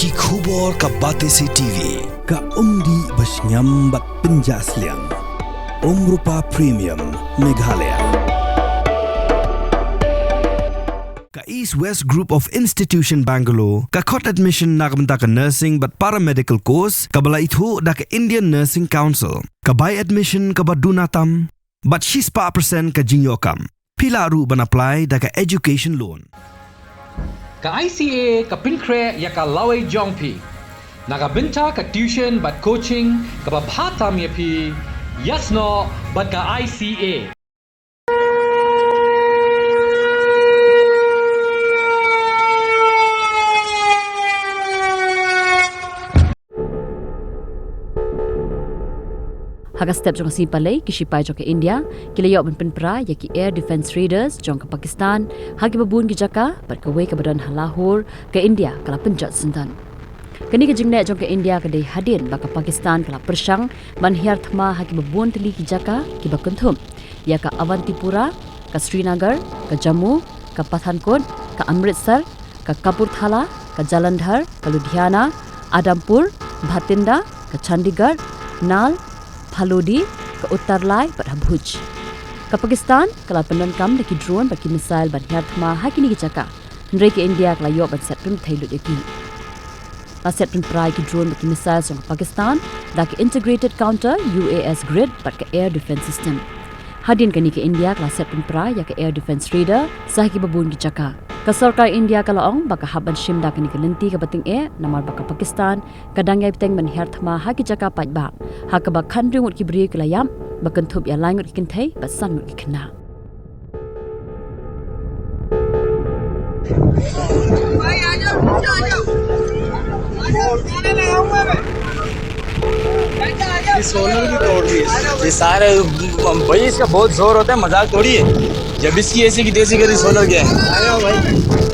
Ki khubor ka Batesi TV. Ka umdi basnyam bat penjaslian. Rupa Premium Meghalaya. Ka East West Group of Institution Bangalore, ka khot admission nagamta ka nursing but paramedical course, ka bala ithu da ka Indian Nursing Council, ka buy admission ka badunatam, but she's pa percent ka jinyokam. Pila ru ban apply da ka education loan. Ka ICA ka pinkre ya ka laway jongpi. Nagabinta ka tuition but coaching ka babhatam ya pi. Yes no but ka ICA. Haga step jong si palay kisipai jong ke India kilayo ban penpra ya ki Air Defence Raiders jong ke Pakistan hagi babun ki jaka par ke ka badan Lahore ke India kala penjat sentan kani ke jingne jong ke India ke dei hadin baka Pakistan kala persang ban hiar thma hagi babun teli ki jaka ki bakunthum ya ka Avantipura ka Srinagar ka Jammu ka Pathankot ka Amritsar ka Kapurthala ka Jalandhar ka Ludhiana Adampur Bhatinda ka Chandigarh Nal Phalodi ke Uttar Lai pada Bhuj. Ke Pakistan kala pendankam deki drone baki misail ban hiarthma hakini ki jaka. Hendrai ke India kala yo ban set pun thailu deki. La set pun prai ki drone baki misail song Pakistan dak integrated counter UAS grid bat ke air defense system. Hadin kani ke India kala set pun prai ya ke air defense raider sahi babun ki jaka. Ka sarkar India kala ong baka haban shimda kani ke lenti ke bating namar baka Pakistan kadang yai peteng ban hiarthma haki jaka pat ba. Haka ba khandring ut ki bri kala yam bakan thup ya laing ut ki kenthai ba san ut ki khna. ये सोलर की तोड़ दी ये सारे भाई इसका बहुत जोर होता है मजाक थोड़ी है जब इसकी ऐसी की देसी करी सोलर क्या है